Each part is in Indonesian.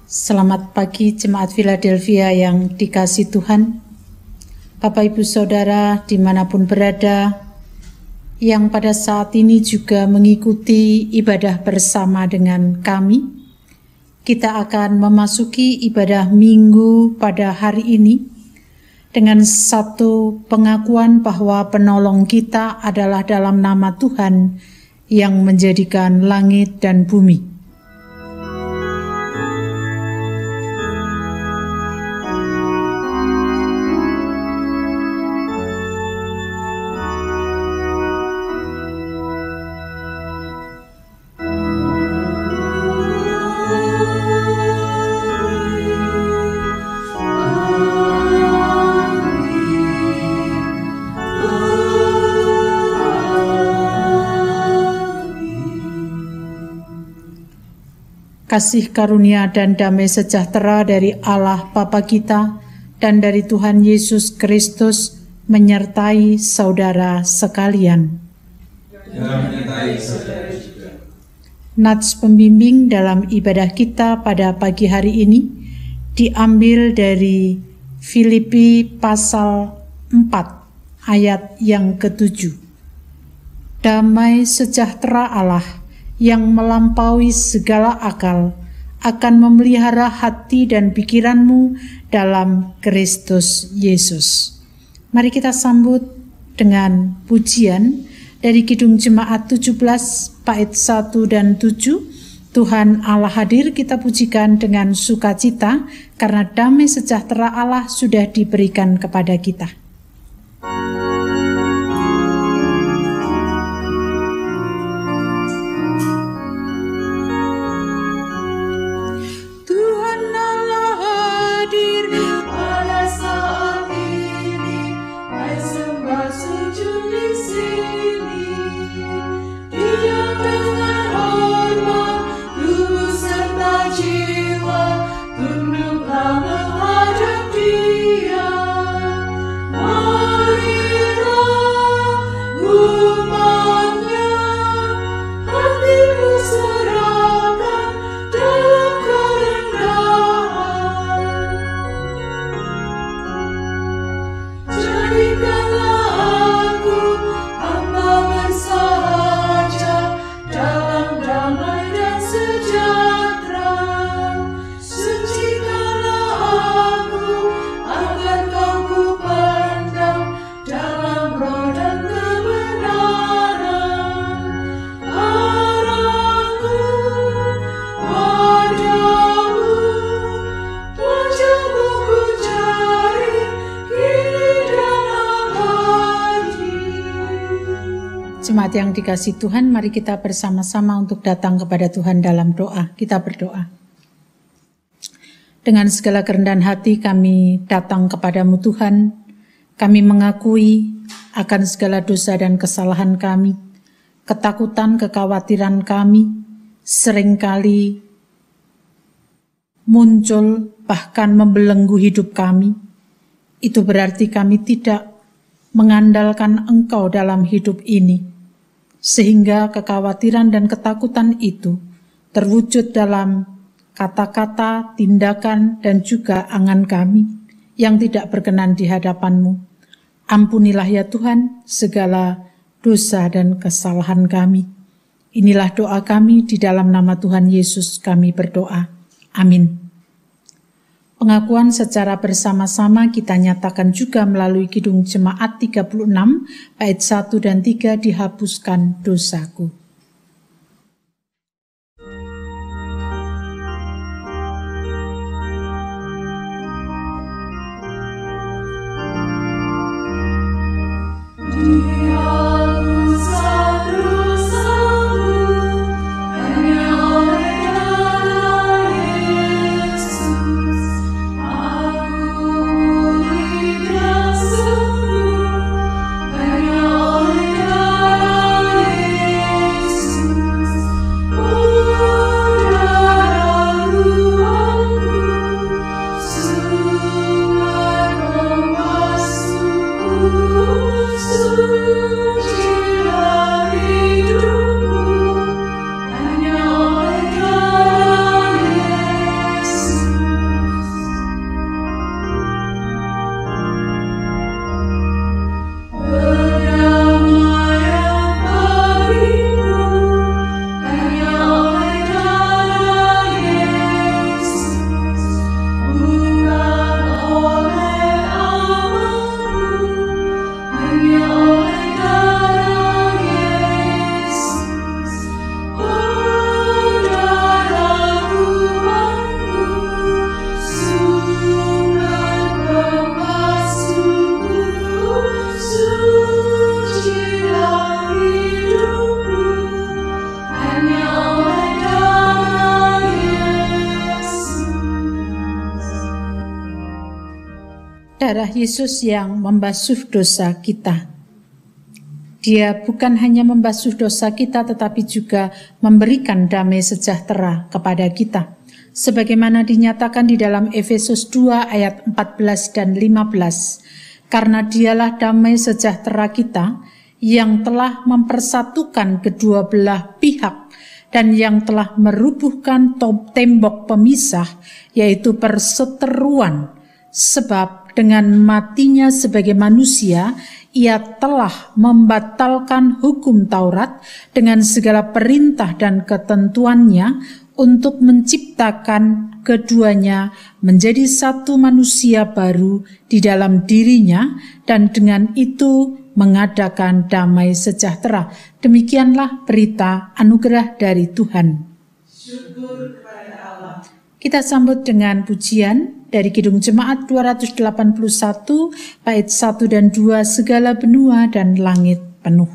Selamat pagi Jemaat Philadelphia yang dikasihi Tuhan. Bapak Ibu Saudara dimanapun berada, yang pada saat ini juga mengikuti ibadah bersama dengan kami. Kita akan memasuki ibadah Minggu pada hari ini dengan satu pengakuan bahwa penolong kita adalah dalam nama Tuhan yang menjadikan langit dan bumi. Kasih karunia dan damai sejahtera dari Allah Bapa kita dan dari Tuhan Yesus Kristus menyertai saudara sekalian. Nats pembimbing dalam ibadah kita pada pagi hari ini diambil dari Filipi pasal 4 ayat yang ke-7. Damai sejahtera Allah yang melampaui segala akal akan memelihara hati dan pikiranmu dalam Kristus Yesus. Mari kita sambut dengan pujian dari Kidung Jemaat 17 bait 1 dan 7. Tuhan Allah hadir, kita pujikan dengan sukacita karena damai sejahtera Allah sudah diberikan kepada kita. Jemaat yang dikasihi Tuhan, mari kita bersama-sama untuk datang kepada Tuhan dalam doa. Kita berdoa. Dengan segala kerendahan hati kami datang kepadamu Tuhan. Kami mengakui akan segala dosa dan kesalahan kami. Ketakutan, kekhawatiran kami seringkali muncul bahkan membelenggu hidup kami. Itu berarti kami tidak mengandalkan Engkau dalam hidup ini. Sehingga kekhawatiran dan ketakutan itu terwujud dalam kata-kata, tindakan, dan juga angan kami yang tidak berkenan di hadapan-Mu. Ampunilah ya Tuhan segala dosa dan kesalahan kami. Inilah doa kami, di dalam nama Tuhan Yesus kami berdoa. Amin. Pengakuan secara bersama-sama kita nyatakan juga melalui Kidung Jemaat 36, bait 1 dan 3, dihapuskan dosaku. darah Yesus yang membasuh dosa kita. Dia bukan hanya membasuh dosa kita, tetapi juga memberikan damai sejahtera kepada kita. Sebagaimana dinyatakan di dalam Efesus 2 ayat 14 dan 15. Karena dialah damai sejahtera kita yang telah mempersatukan kedua belah pihak dan yang telah merubuhkan tembok pemisah, yaitu perseteruan. Sebab dengan matinya sebagai manusia, ia telah membatalkan hukum Taurat dengan segala perintah dan ketentuannya untuk menciptakan keduanya menjadi satu manusia baru di dalam dirinya dan dengan itu mengadakan damai sejahtera. Demikianlah berita anugerah dari Tuhan. Syukur kepada Allah. Kita sambut dengan pujian dari Kidung Jemaat 281, bait 1 dan 2, segala benua dan langit penuh.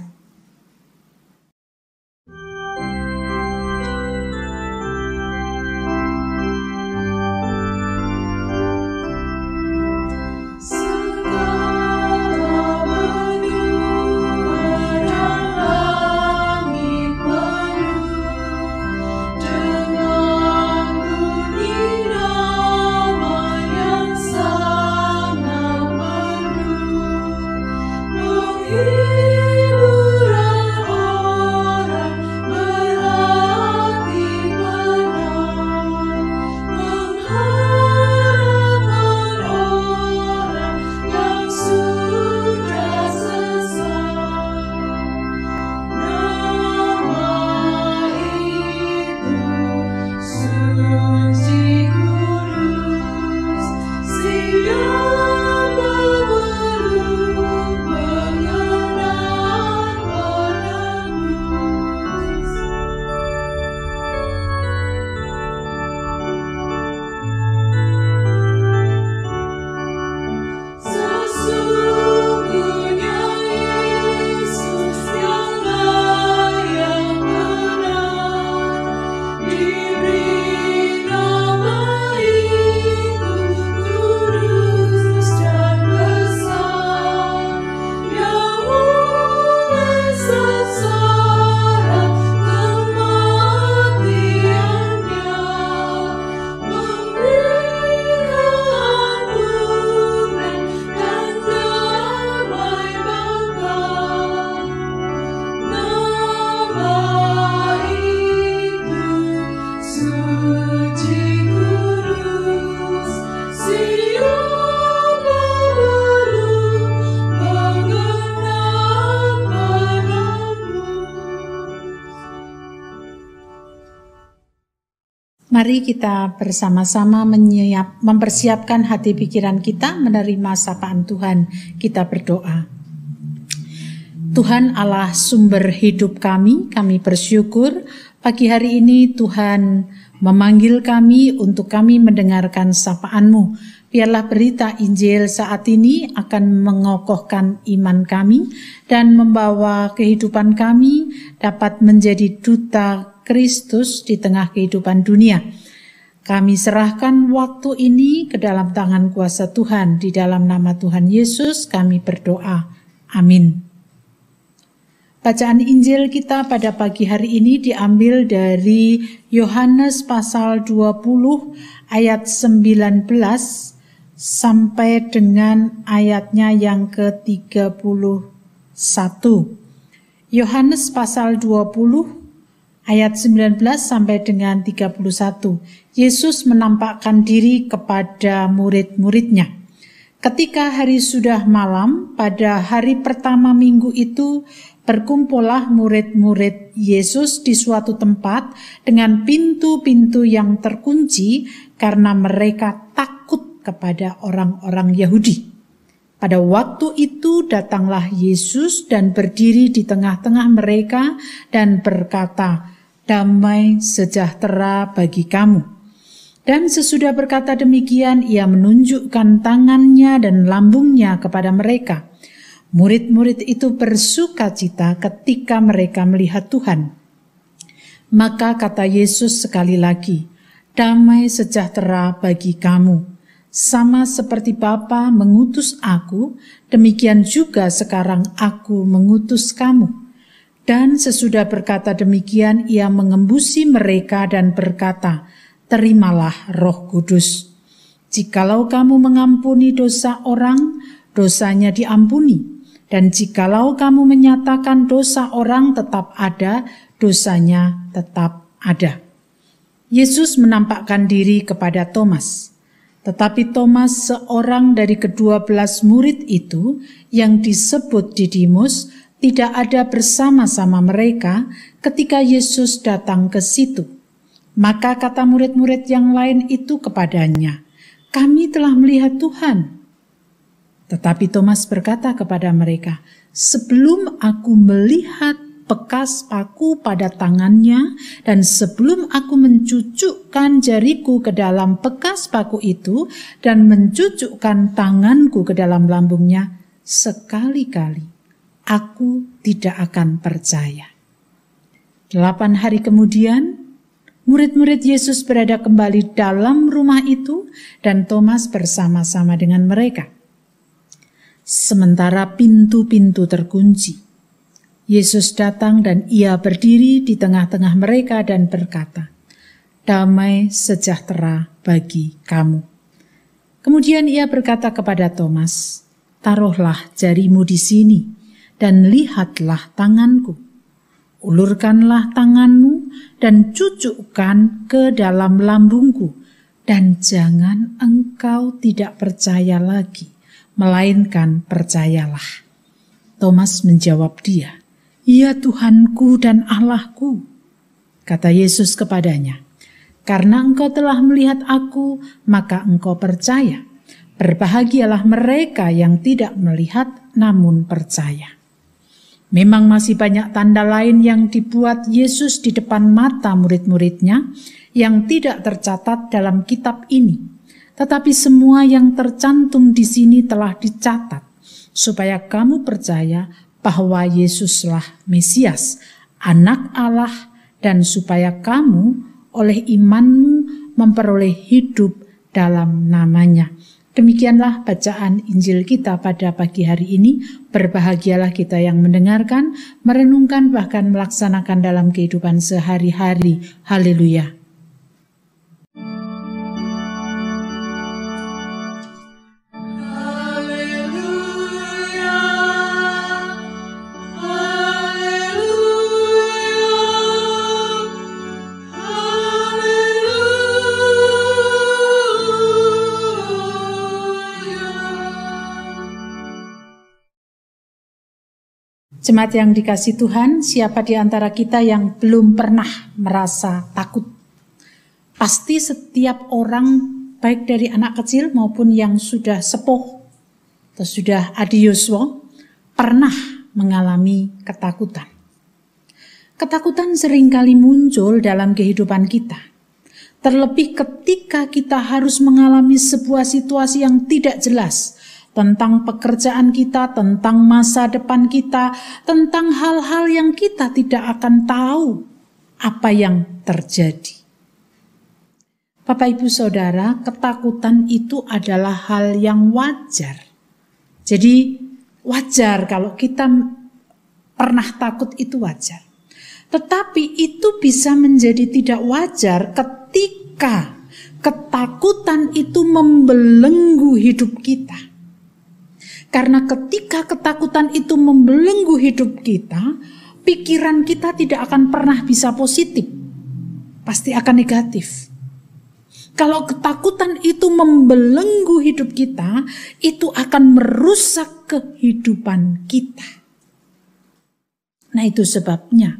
Mari kita bersama-sama mempersiapkan hati pikiran kita menerima sapaan Tuhan. Kita berdoa. Tuhan Allah sumber hidup kami bersyukur pagi hari ini Tuhan memanggil kami untuk kami mendengarkan sapaan-Mu. Biarlah berita Injil saat ini akan mengokohkan iman kami dan membawa kehidupan kami dapat menjadi duta Kristus di tengah kehidupan dunia. Kami serahkan waktu ini ke dalam tangan kuasa Tuhan. Di dalam nama Tuhan Yesus kami berdoa. Amin. Bacaan Injil kita pada pagi hari ini diambil dari Yohanes pasal 20 ayat 19 sampai dengan ayatnya yang ke-31. Yohanes pasal 20 ayat 19 sampai dengan 31. Yesus menampakkan diri kepada murid-muridnya. Ketika hari sudah malam, pada hari pertama minggu itu, berkumpullah murid-murid Yesus di suatu tempat dengan pintu-pintu yang terkunci karena mereka takut kepada orang-orang Yahudi. Pada waktu itu datanglah Yesus dan berdiri di tengah-tengah mereka dan berkata, "Damai sejahtera bagi kamu." Dan sesudah berkata demikian, ia menunjukkan tangannya dan lambungnya kepada mereka. Murid-murid itu bersukacita ketika mereka melihat Tuhan. Maka kata Yesus sekali lagi, "Damai sejahtera bagi kamu." Sama seperti Bapa mengutus aku, demikian juga sekarang aku mengutus kamu. Dan sesudah berkata demikian, ia mengembusi mereka dan berkata, terimalah Roh Kudus. Jikalau kamu mengampuni dosa orang, dosanya diampuni. Dan jikalau kamu menyatakan dosa orang tetap ada, dosanya tetap ada. Yesus menampakkan diri kepada Thomas. Tetapi Thomas, seorang dari ke-12 murid itu yang disebut Didimus, tidak ada bersama-sama mereka ketika Yesus datang ke situ. Maka kata murid-murid yang lain itu kepadanya, "Kami telah melihat Tuhan." Tetapi Thomas berkata kepada mereka, "Sebelum aku melihat bekas paku pada tangannya, dan sebelum aku mencucukkan jariku ke dalam bekas paku itu, dan mencucukkan tanganku ke dalam lambungnya, sekali-kali aku tidak akan percaya." 8 hari kemudian, murid-murid Yesus berada kembali dalam rumah itu, dan Thomas bersama-sama dengan mereka. Sementara pintu-pintu terkunci, Yesus datang dan ia berdiri di tengah-tengah mereka dan berkata, "Damai sejahtera bagi kamu." Kemudian ia berkata kepada Thomas, "Taruhlah jarimu di sini dan lihatlah tanganku. Ulurkanlah tanganmu dan cucukkan ke dalam lambungku, dan jangan engkau tidak percaya lagi, melainkan percayalah." Thomas menjawab dia, "Ya Tuhanku dan Allahku." Kata Yesus kepadanya, "Karena engkau telah melihat aku, maka engkau percaya. Berbahagialah mereka yang tidak melihat namun percaya." Memang masih banyak tanda lain yang dibuat Yesus di depan mata murid-muridnya yang tidak tercatat dalam kitab ini. Tetapi semua yang tercantum di sini telah dicatat, supaya kamu percaya bahwa Yesuslah Mesias, Anak Allah, dan supaya kamu oleh imanmu memperoleh hidup dalam namanya. Demikianlah bacaan Injil kita pada pagi hari ini. Berbahagialah kita yang mendengarkan, merenungkan, bahkan melaksanakan dalam kehidupan sehari-hari. Haleluya. Jemaat yang dikasihi Tuhan, siapa di antara kita yang belum pernah merasa takut? Pasti setiap orang, baik dari anak kecil maupun yang sudah sepuh atau sudah adioswo, pernah mengalami ketakutan. Ketakutan seringkali muncul dalam kehidupan kita. Terlebih ketika kita harus mengalami sebuah situasi yang tidak jelas, tentang pekerjaan kita, tentang masa depan kita, tentang hal-hal yang kita tidak akan tahu apa yang terjadi. Bapak Ibu Saudara, ketakutan itu adalah hal yang wajar. Jadi wajar kalau kita pernah takut, itu wajar. Tetapi itu bisa menjadi tidak wajar ketika ketakutan itu membelenggu hidup kita. Karena ketika ketakutan itu membelenggu hidup kita, pikiran kita tidak akan pernah bisa positif. Pasti akan negatif. Kalau ketakutan itu membelenggu hidup kita, itu akan merusak kehidupan kita. Nah, itu sebabnya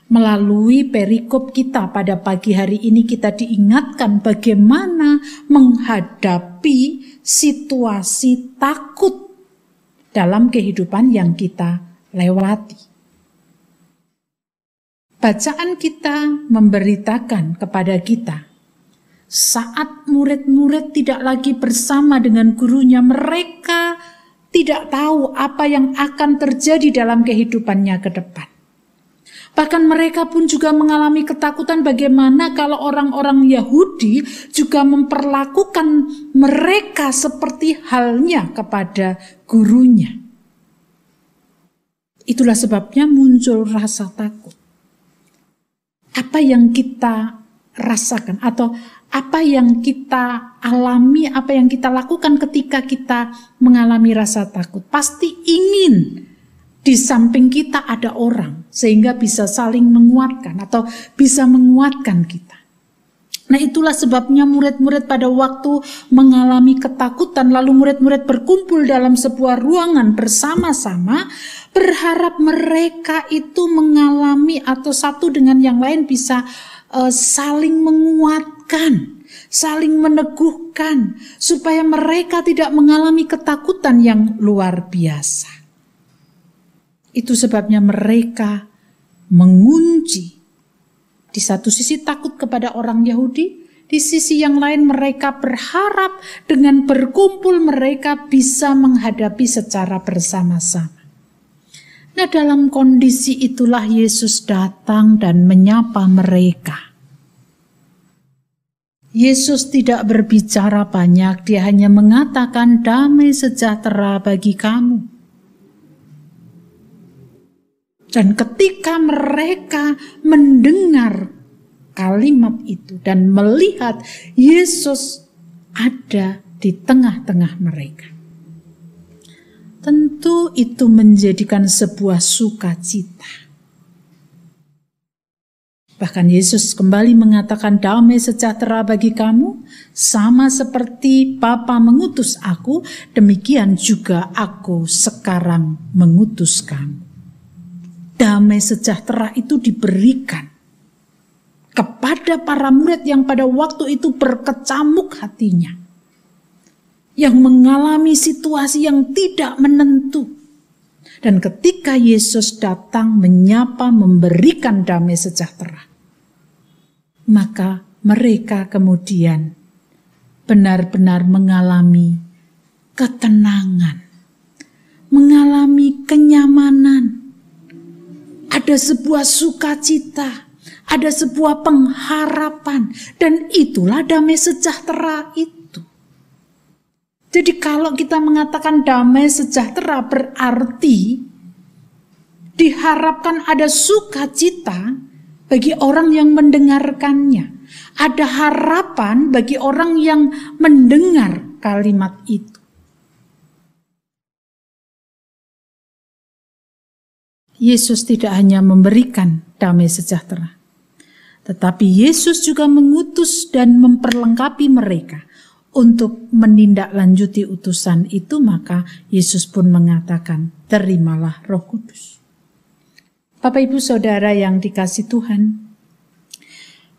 melalui perikop kita pada pagi hari ini kita diingatkan bagaimana menghadapi situasi takut dalam kehidupan yang kita lewati. Bacaan kita memberitakan kepada kita, saat murid-murid tidak lagi bersama dengan gurunya, mereka tidak tahu apa yang akan terjadi dalam kehidupannya ke depan. Bahkan mereka pun juga mengalami ketakutan bagaimana kalau orang-orang Yahudi juga memperlakukan mereka seperti halnya kepada gurunya. Itulah sebabnya muncul rasa takut. Apa yang kita rasakan atau apa yang kita alami, apa yang kita lakukan ketika kita mengalami rasa takut, pasti ingin di samping kita ada orang sehingga bisa saling menguatkan atau bisa menguatkan kita. Nah, itulah sebabnya murid-murid pada waktu mengalami ketakutan lalu murid-murid berkumpul dalam sebuah ruangan bersama-sama berharap mereka itu mengalami atau satu dengan yang lain bisa saling menguatkan, saling meneguhkan supaya mereka tidak mengalami ketakutan yang luar biasa. Itu sebabnya mereka mengunci. Di satu sisi takut kepada orang Yahudi, di sisi yang lain mereka berharap dengan berkumpul mereka bisa menghadapi secara bersama-sama. Nah, dalam kondisi itulah Yesus datang dan menyapa mereka. Yesus tidak berbicara banyak, dia hanya mengatakan damai sejahtera bagi kamu. Dan ketika mereka mendengar kalimat itu dan melihat Yesus ada di tengah-tengah mereka, tentu itu menjadikan sebuah sukacita. Bahkan Yesus kembali mengatakan damai sejahtera bagi kamu, sama seperti Bapa mengutus aku, demikian juga aku sekarang mengutus kamu. Damai sejahtera itu diberikan kepada para murid yang pada waktu itu berkecamuk hatinya, yang mengalami situasi yang tidak menentu. Dan ketika Yesus datang menyapa, memberikan damai sejahtera, maka mereka kemudian benar-benar mengalami ketenangan, mengalami kenyamanan. Ada sebuah sukacita, ada sebuah pengharapan, dan itulah damai sejahtera itu. Jadi kalau kita mengatakan damai sejahtera berarti diharapkan ada sukacita bagi orang yang mendengarkannya. Ada harapan bagi orang yang mendengar kalimat itu. Yesus tidak hanya memberikan damai sejahtera, tetapi Yesus juga mengutus dan memperlengkapi mereka untuk menindaklanjuti utusan itu. Maka Yesus pun mengatakan, terimalah Roh Kudus. Bapak Ibu Saudara yang dikasihi Tuhan,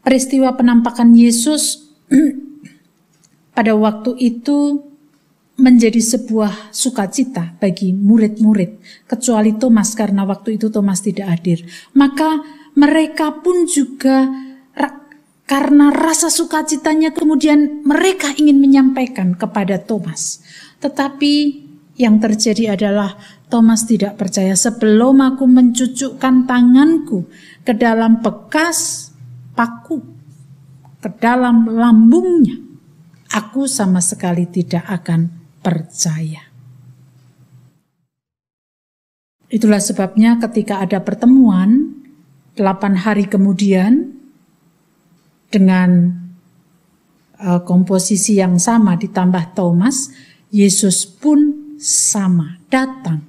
peristiwa penampakan Yesus pada waktu itu menjadi sebuah sukacita bagi murid-murid, kecuali Thomas, karena waktu itu Thomas tidak hadir. Maka mereka pun juga karena rasa sukacitanya kemudian mereka ingin menyampaikan kepada Thomas. Tetapi yang terjadi adalah Thomas tidak percaya. Sebelum aku mencucukkan tanganku ke dalam bekas paku, ke dalam lambungnya, aku sama sekali tidak akan percaya. Itulah sebabnya ketika ada pertemuan 8 hari kemudian dengan komposisi yang sama ditambah Thomas, Yesus pun sama datang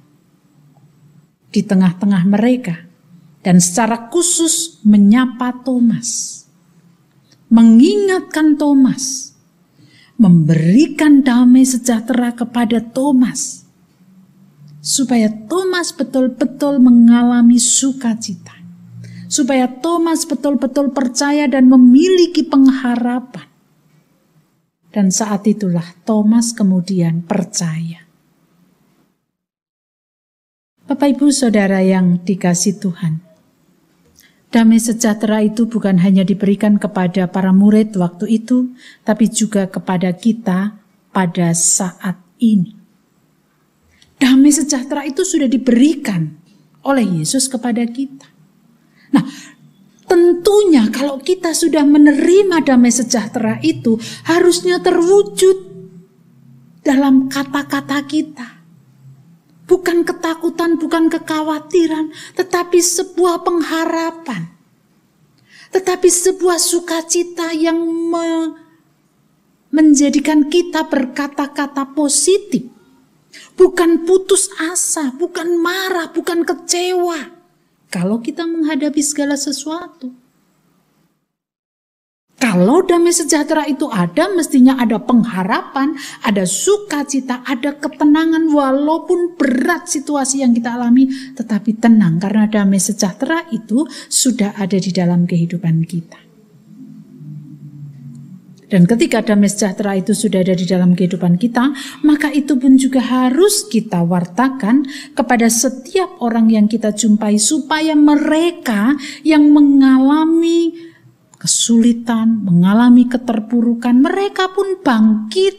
di tengah-tengah mereka dan secara khusus menyapa Thomas, mengingatkan Thomas, memberikan damai sejahtera kepada Thomas, supaya Thomas betul-betul mengalami sukacita, supaya Thomas betul-betul percaya dan memiliki pengharapan. Dan saat itulah Thomas kemudian percaya. Bapak Ibu Saudara yang dikasihi Tuhan, damai sejahtera itu bukan hanya diberikan kepada para murid waktu itu, tapi juga kepada kita pada saat ini. Damai sejahtera itu sudah diberikan oleh Yesus kepada kita. Nah, tentunya kalau kita sudah menerima damai sejahtera itu harusnya terwujud dalam kata-kata kita. Bukan ketakutan, bukan kekhawatiran, tetapi sebuah pengharapan. Tetapi sebuah sukacita yang menjadikan kita berkata-kata positif. Bukan putus asa, bukan marah, bukan kecewa. Kalau kita menghadapi segala sesuatu. Kalau damai sejahtera itu ada, mestinya ada pengharapan, ada sukacita, ada ketenangan walaupun berat situasi yang kita alami, tetapi tenang karena damai sejahtera itu sudah ada di dalam kehidupan kita. Dan ketika damai sejahtera itu sudah ada di dalam kehidupan kita, maka itu pun juga harus kita wartakan kepada setiap orang yang kita jumpai supaya mereka yang mengalami kesulitan, mengalami keterpurukan, mereka pun bangkit,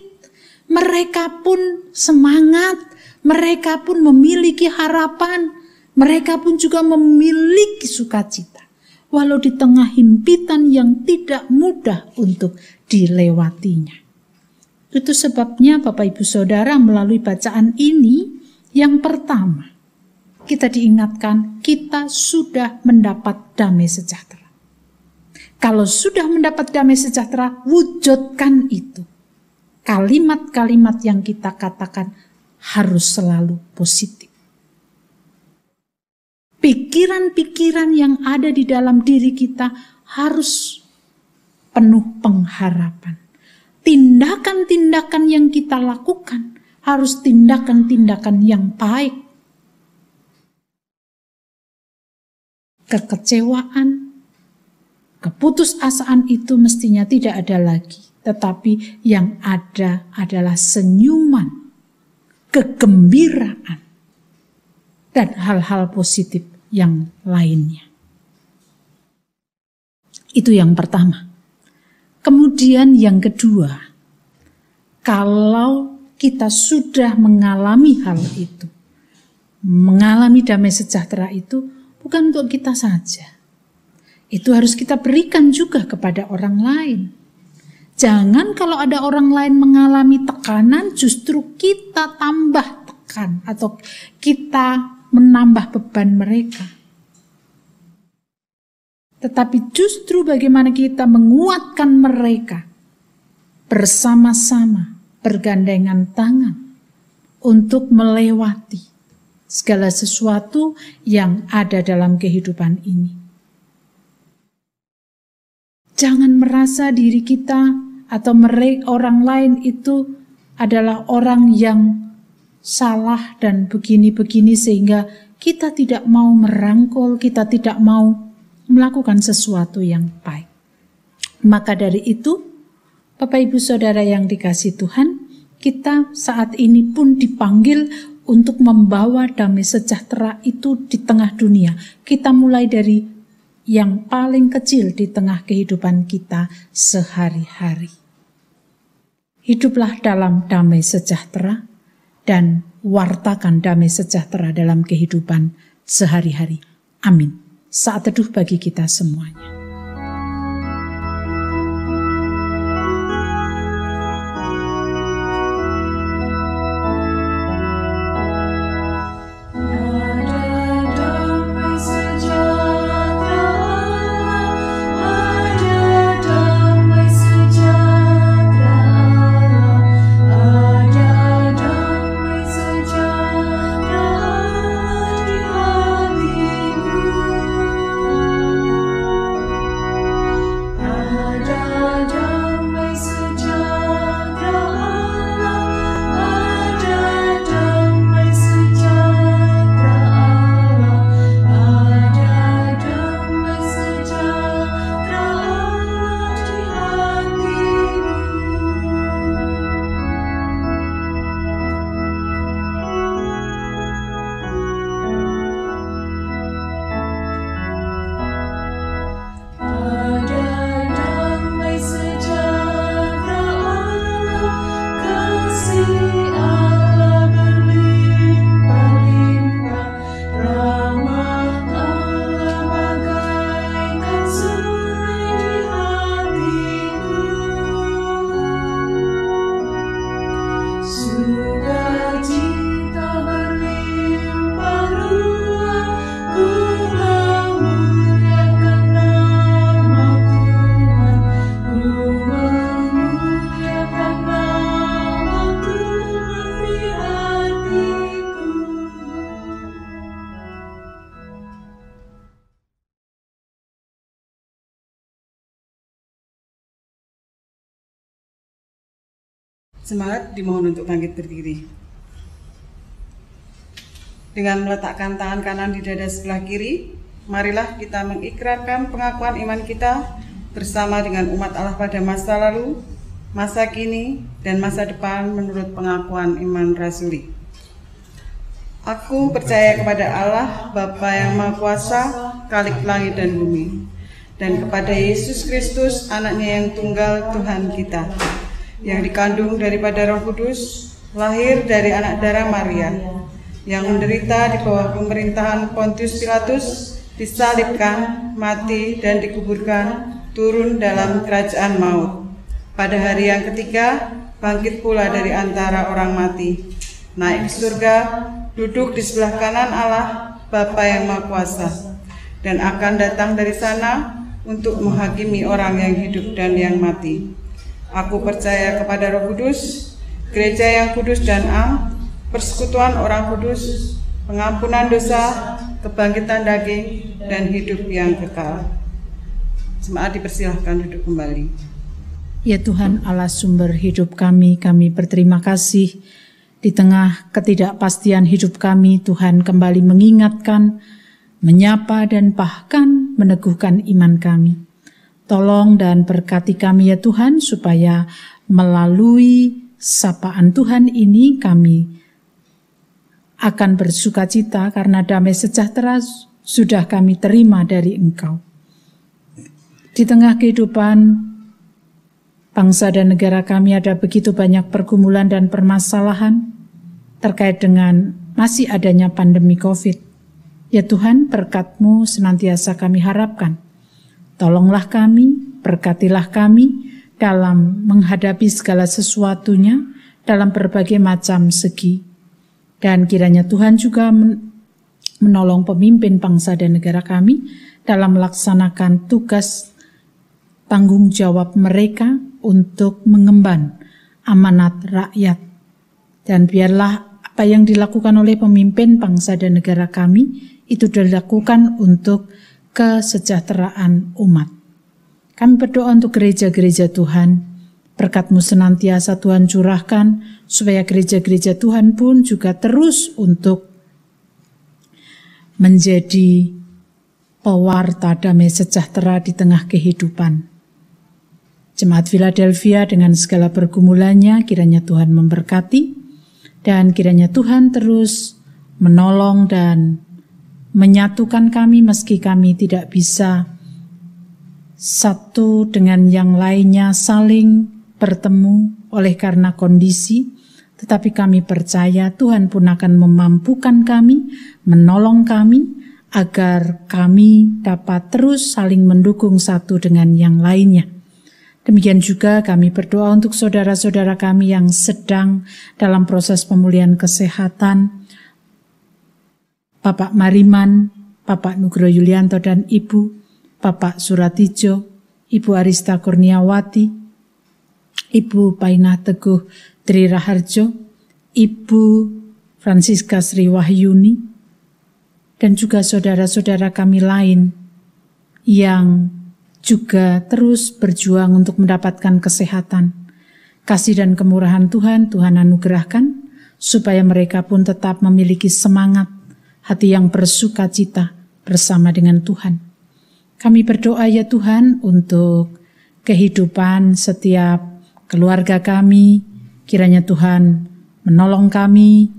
mereka pun semangat, mereka pun memiliki harapan, mereka pun juga memiliki sukacita. Walau di tengah himpitan yang tidak mudah untuk dilewatinya. Itu sebabnya Bapak Ibu Saudara melalui bacaan ini, yang pertama, kita diingatkan kita sudah mendapat damai sejahtera. Kalau sudah mendapat damai sejahtera, wujudkan itu. Kalimat-kalimat yang kita katakan harus selalu positif. Pikiran-pikiran yang ada di dalam diri kita harus penuh pengharapan. Tindakan-tindakan yang kita lakukan harus tindakan-tindakan yang baik. Kekecewaan, keputusasaan itu mestinya tidak ada lagi, tetapi yang ada adalah senyuman, kegembiraan, dan hal-hal positif yang lainnya. Itu yang pertama. Kemudian yang kedua, kalau kita sudah mengalami hal itu, mengalami damai sejahtera itu bukan untuk kita saja. Itu harus kita berikan juga kepada orang lain. Jangan kalau ada orang lain mengalami tekanan, justru kita tambah tekan atau kita menambah beban mereka. Tetapi justru bagaimana kita menguatkan mereka bersama-sama, bergandengan tangan untuk melewati segala sesuatu yang ada dalam kehidupan ini. Jangan merasa diri kita atau orang lain itu adalah orang yang salah dan begini-begini sehingga kita tidak mau merangkul, kita tidak mau melakukan sesuatu yang baik. Maka dari itu, Bapak Ibu Saudara yang dikasihi Tuhan, kita saat ini pun dipanggil untuk membawa damai sejahtera itu di tengah dunia. Kita mulai dari yang paling kecil di tengah kehidupan kita sehari-hari. Hiduplah dalam damai sejahtera dan wartakan damai sejahtera dalam kehidupan sehari-hari. Amin. Saat teduh bagi kita semuanya. Jemaat dimohon untuk bangkit berdiri. Dengan meletakkan tangan kanan di dada sebelah kiri, marilah kita mengikrarkan pengakuan iman kita bersama dengan umat Allah pada masa lalu, masa kini, dan masa depan menurut pengakuan iman rasuli. Aku percaya kepada Allah, Bapa yang Maha Kuasa, Khalik langit dan bumi, dan kepada Yesus Kristus, anaknya yang tunggal Tuhan kita, yang dikandung daripada Roh Kudus, lahir dari anak darah Maria, yang menderita di bawah pemerintahan Pontius Pilatus, disalibkan, mati, dan dikuburkan, turun dalam kerajaan maut. Pada hari yang ketiga, bangkit pula dari antara orang mati, naik ke surga, duduk di sebelah kanan Allah, Bapa yang Maha Kuasa, dan akan datang dari sana untuk menghakimi orang yang hidup dan yang mati. Aku percaya kepada Roh Kudus, gereja yang kudus dan am, persekutuan orang kudus, pengampunan dosa, kebangkitan daging, dan hidup yang kekal. Jemaat dipersilahkan duduk kembali. Ya Tuhan Allah sumber hidup kami berterima kasih. Di tengah ketidakpastian hidup kami, Tuhan kembali mengingatkan, menyapa, dan bahkan meneguhkan iman kami. Tolong dan berkati kami ya Tuhan, supaya melalui sapaan Tuhan ini kami akan bersukacita karena damai sejahtera sudah kami terima dari Engkau. Di tengah kehidupan bangsa dan negara kami ada begitu banyak pergumulan dan permasalahan terkait dengan masih adanya pandemi COVID. Ya Tuhan, berkat-Mu senantiasa kami harapkan. Tolonglah kami, berkatilah kami dalam menghadapi segala sesuatunya dalam berbagai macam segi. Dan kiranya Tuhan juga menolong pemimpin bangsa dan negara kami dalam melaksanakan tugas tanggung jawab mereka untuk mengemban amanat rakyat. Dan biarlah apa yang dilakukan oleh pemimpin bangsa dan negara kami itu dilakukan untuk kesejahteraan umat. Kami berdoa untuk gereja-gereja Tuhan, berkat-Mu senantiasa Tuhan curahkan, supaya gereja-gereja Tuhan pun juga terus untuk menjadi pewarta damai sejahtera di tengah kehidupan. Jemaat Philadelphia dengan segala pergumulannya, kiranya Tuhan memberkati, dan kiranya Tuhan terus menolong dan menyatukan kami meski kami tidak bisa satu dengan yang lainnya saling bertemu oleh karena kondisi, tetapi kami percaya Tuhan pun akan memampukan kami, menolong kami, agar kami dapat terus saling mendukung satu dengan yang lainnya. Demikian juga kami berdoa untuk saudara-saudara kami yang sedang dalam proses pemulihan kesehatan, Bapak Mariman, Bapak Nugroho Yulianto dan Ibu, Bapak Suratijo, Ibu Arista Kurniawati, Ibu Painah Teguh Tri Raharjo, Ibu Francisca Sri Wahyuni, dan juga saudara-saudara kami lain yang juga terus berjuang untuk mendapatkan kesehatan. Kasih dan kemurahan Tuhan anugerahkan, supaya mereka pun tetap memiliki semangat, hati yang bersukacita bersama dengan Tuhan. Kami berdoa ya Tuhan untuk kehidupan setiap keluarga kami, kiranya Tuhan menolong kami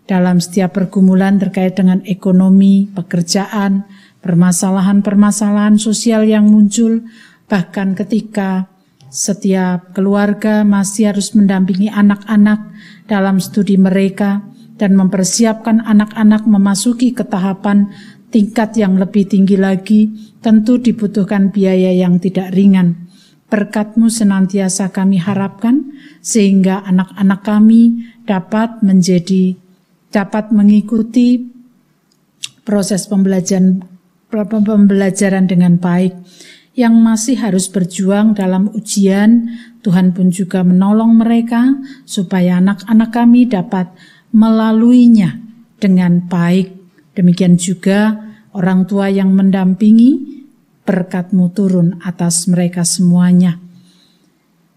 dalam setiap pergumulan terkait dengan ekonomi, pekerjaan, permasalahan-permasalahan sosial yang muncul, bahkan ketika setiap keluarga masih harus mendampingi anak-anak dalam studi mereka dan mempersiapkan anak-anak memasuki ke tahapan tingkat yang lebih tinggi lagi, tentu dibutuhkan biaya yang tidak ringan. Berkat-Mu senantiasa kami harapkan, sehingga anak-anak kami dapat mengikuti proses pembelajaran dengan baik. Yang masih harus berjuang dalam ujian, Tuhan pun juga menolong mereka, supaya anak-anak kami dapat melaluinya dengan baik. Demikian juga orang tua yang mendampingi, berkat-Mu turun atas mereka semuanya.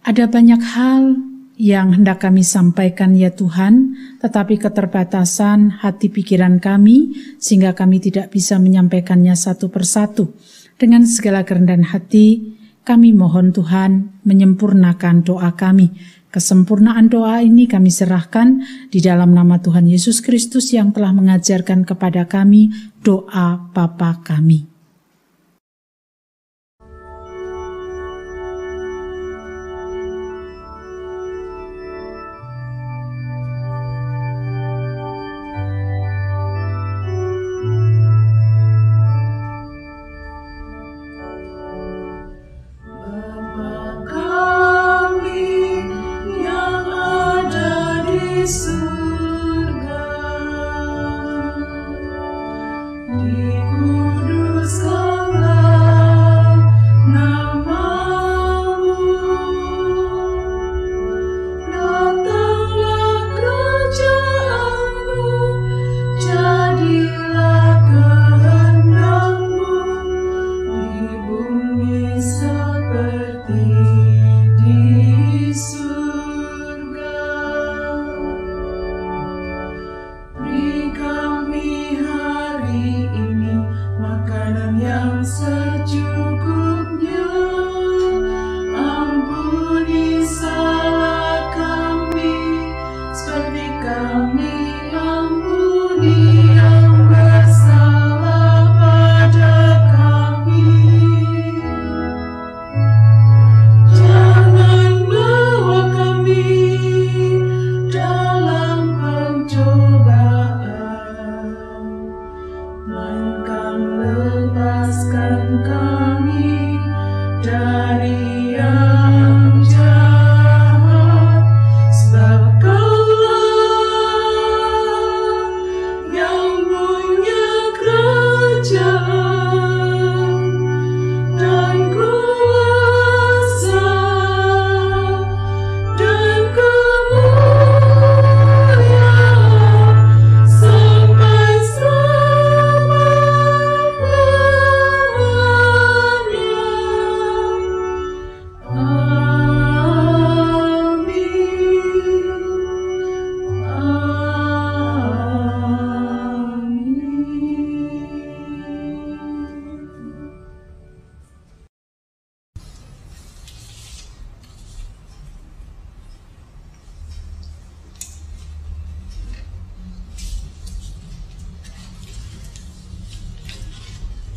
Ada banyak hal yang hendak kami sampaikan ya Tuhan, tetapi keterbatasan hati pikiran kami sehingga kami tidak bisa menyampaikannya satu persatu. Dengan segala kerendahan hati, kami mohon Tuhan menyempurnakan doa kami. Kesempurnaan doa ini kami serahkan di dalam nama Tuhan Yesus Kristus yang telah mengajarkan kepada kami doa Bapa kami.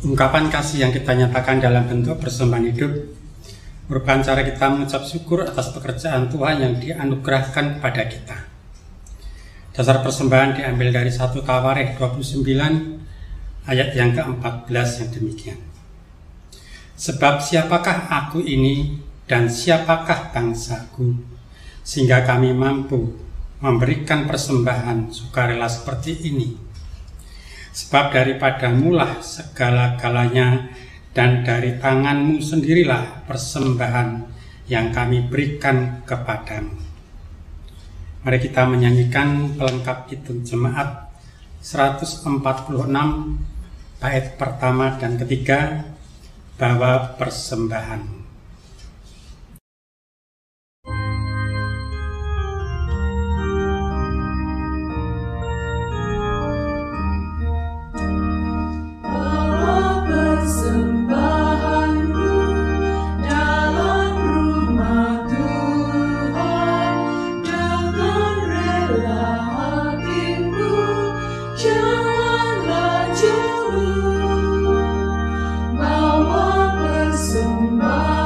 Ungkapan kasih yang kita nyatakan dalam bentuk persembahan hidup merupakan cara kita mengucap syukur atas pekerjaan Tuhan yang dianugerahkan kepada kita. Dasar persembahan diambil dari 1 Tawarikh 29 ayat yang ke-14 yang demikian. Sebab siapakah aku ini dan siapakah bangsaku, sehingga kami mampu memberikan persembahan sukarela seperti ini. Sebab daripadamu-lah segala-galanya, dan dari tanganmu sendirilah persembahan yang kami berikan kepadamu. Mari kita menyanyikan pelengkap Kidung Jemaat 146 bait pertama dan ketiga, Bawa Persembahan. Bawa persembahan.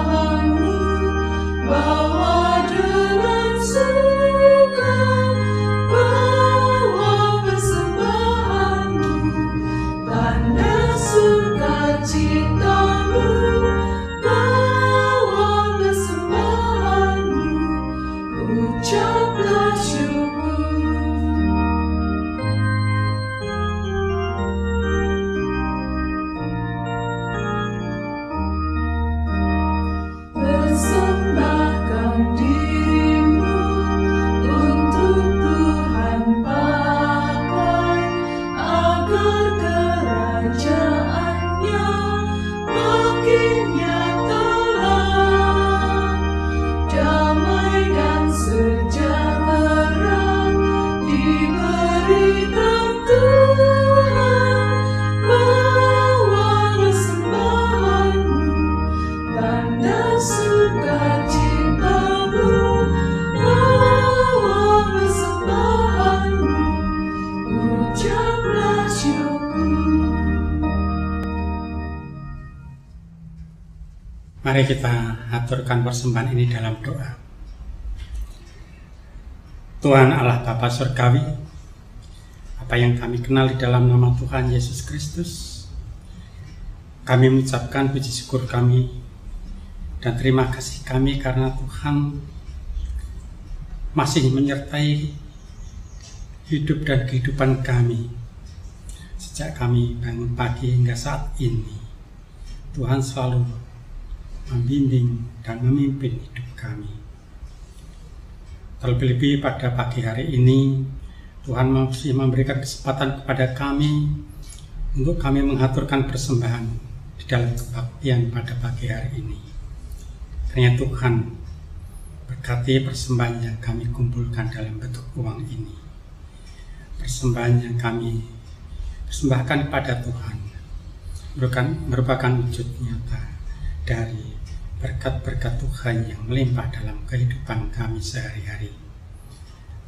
Mari kita aturkan persembahan ini dalam doa. Tuhan Allah Bapa Surgawi, apa yang kami kenal di dalam nama Tuhan Yesus Kristus, kami mengucapkan puji syukur kami dan terima kasih kami karena Tuhan masih menyertai hidup dan kehidupan kami sejak kami bangun pagi hingga saat ini. Tuhan selalu membimbing dan memimpin hidup kami. Terlebih-lebih pada pagi hari ini, Tuhan masih memberikan kesempatan kepada kami untuk kami mengaturkan persembahan di dalam kebaktian pada pagi hari ini. Karena Tuhan berkati persembahan yang kami kumpulkan dalam bentuk uang ini. Persembahan yang kami persembahkan kepada Tuhan merupakan wujud nyata dari berkat-berkat Tuhan yang melimpah dalam kehidupan kami sehari-hari.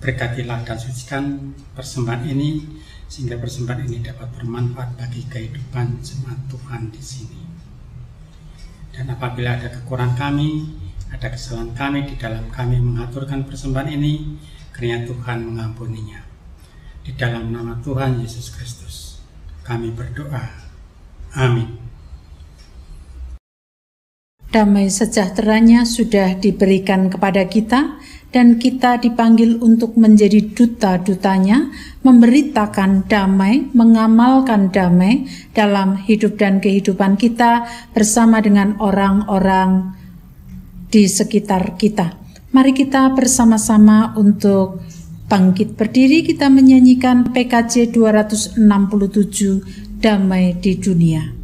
Berkatilah dan sucikan persembahan ini, sehingga persembahan ini dapat bermanfaat bagi kehidupan jemaat Tuhan di sini. Dan apabila ada kekurangan kami, ada kesalahan kami di dalam kami mengaturkan persembahan ini, kiranya Tuhan mengampuninya. Di dalam nama Tuhan Yesus Kristus, kami berdoa. Amin. Damai sejahteranya sudah diberikan kepada kita, dan kita dipanggil untuk menjadi duta-dutanya, memberitakan damai, mengamalkan damai dalam hidup dan kehidupan kita bersama dengan orang-orang di sekitar kita. Mari kita bersama-sama untuk bangkit berdiri, kita menyanyikan PKJ 267, Damai di Dunia.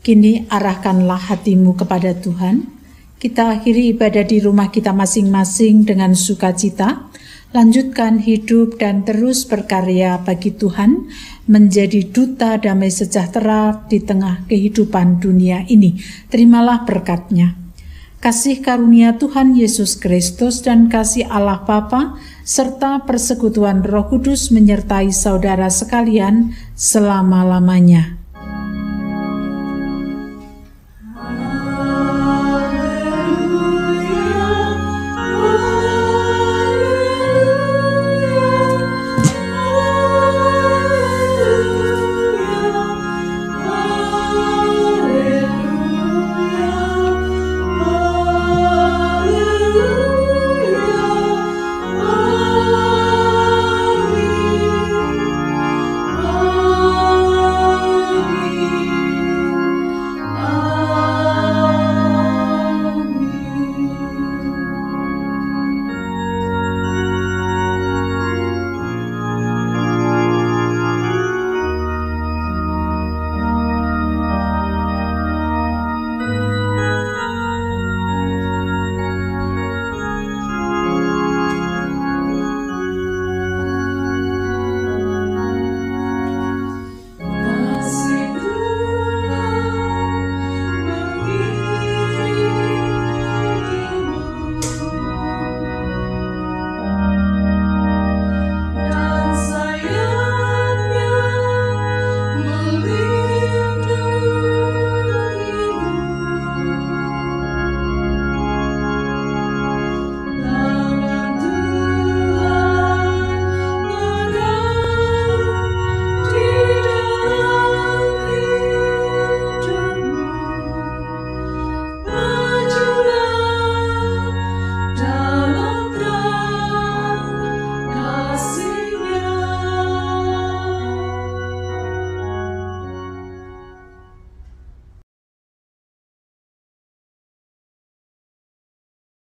Kini arahkanlah hatimu kepada Tuhan. Kita akhiri ibadah di rumah kita masing-masing dengan sukacita. Lanjutkan hidup dan terus berkarya bagi Tuhan, menjadi duta damai sejahtera di tengah kehidupan dunia ini. Terimalah berkat-Nya. Kasih karunia Tuhan Yesus Kristus dan kasih Allah Bapa serta persekutuan Roh Kudus menyertai saudara sekalian selama-lamanya.